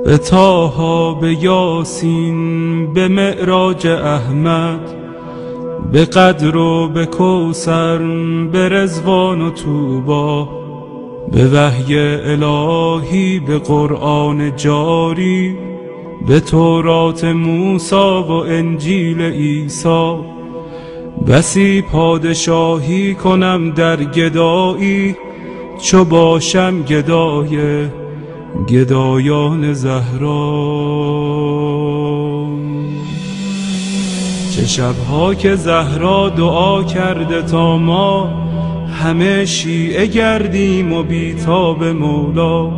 به طه، به یاسین، به معراج احمد، به قدر و به کوثر، به رضوان و طوبی، به وحی الهی، به قرآن جاری، به تورات موسی و انجیل عیسی. بسی پادشاهی کنم در گدایی، چو باشم گدای گدایان زهرا. چه شبها که زهرا دعا کرده تا ما همه شیعه گردیم و بیتاب مولا.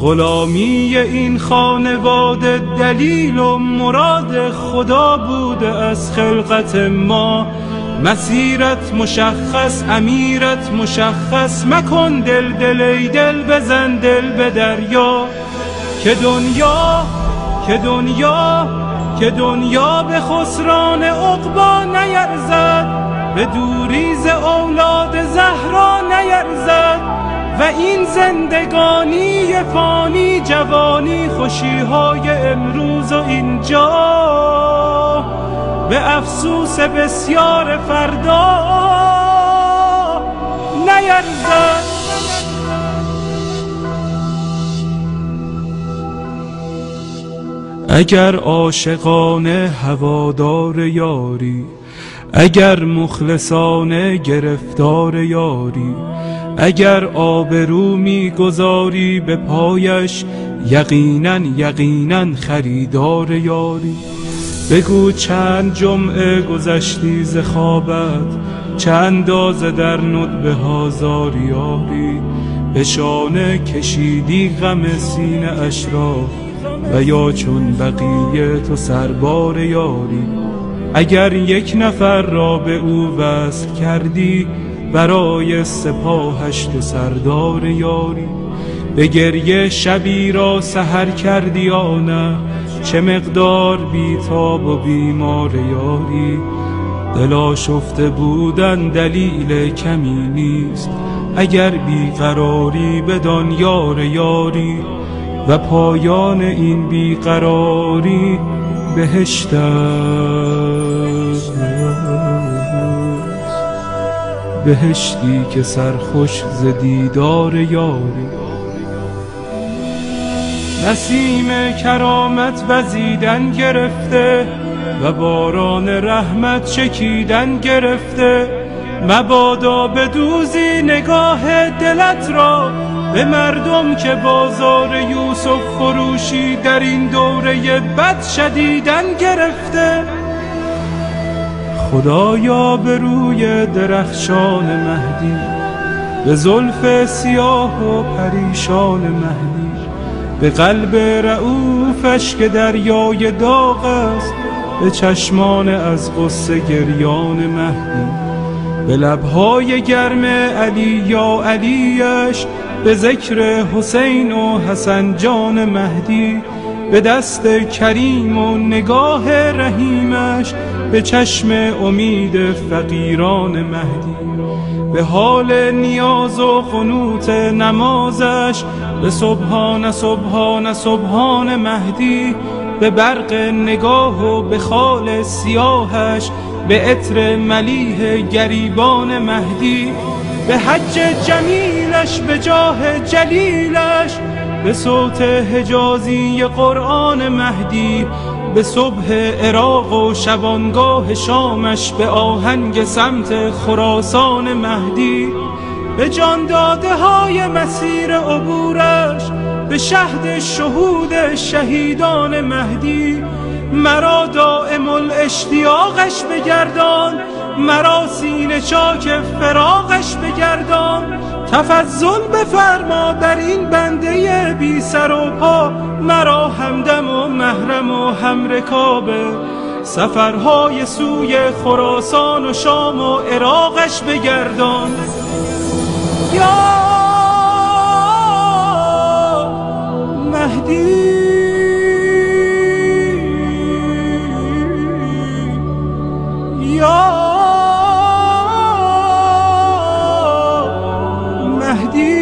غلامی این خانواده دلیل و مراد خدا بوده از خلقت ما. مسیرت مشخص، امیرت مشخص، مکن دل دل ای دل، بزن دل به دریا. که دنیا به خسران عقبی نیرزد، به دوریز اولاد زهرا نیرزد. و این زندگانی فانی، جوانی خوشیهای امروز و اینجا، به افسوس بسیار فردا نیرزد. اگر عاشقانه هوادار یاری، اگر مخلصانه گرفتار یاری، اگر آبرو می‌گذاری به پایش، یقیناً خریدار یاری. بگو چند جمعه گذشتی ز خوابت، چه اندازه در ندبه ها زاریاری. به شانه کشیدی غم سینه اش را، و یا چون بقیه تو سربار یاری. اگر یک نفر را به او وصل کردی، برای سپاهش تو سردار یاری. به گریه شبی را سحر کردی یا نه، چه مقدار بیتاب و بیمار یاری. دل آشفته بودن دلیل کمی نیست، اگر بیقراری بدان یار یاری. و پایان این بیقراری بهشت است، بهشتی که سرخوش ز دیدار یاری. نسیم کرامت وزیدن گرفته، و باران رحمت چکیدن گرفته. مبادا بدوزی نگاه دلت را به مردم که بازار یوسف فروشی در این دوره بد شدیدن گرفته. خدایا به روی درخشان مهدی، به زلف سیاه و پریشان مهدی، به قلب رؤوفش که دریای داغ است، به چشمان از غصه گریان مهدی، به لبهای گرم علی یا علیش، به ذکر حسین و حسن جان مهدی، به دست کریم و نگاه رحیمش، به چشم امید فقیران مهدی، به حال نیاز و قنوت نمازش، به سبحان سبحان سبحان مهدی، به برق نگاه و به خال سیاهش، به عطر ملیح گریبان مهدی، به حج جمیلش، به جاه جلیلش، به صوت حجازی قرآن مهدی، به صبح عراق و شبانگاه شامش، به آهنگ سمت خراسان مهدی، به جان داده های مسیر عبورش، به شهد شهود شهیدان مهدی. مرا دائم الاشتیاقش بگردان، مرا سینه چاک فراقش بگردان. تفضل بفرما بر این بنده بی سر و پا، مرا همدم و محرم و همرکاب سفرهای سوی خراسان و شام و عراقش بگردان. یا مهدی، یا مهدی.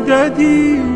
مددی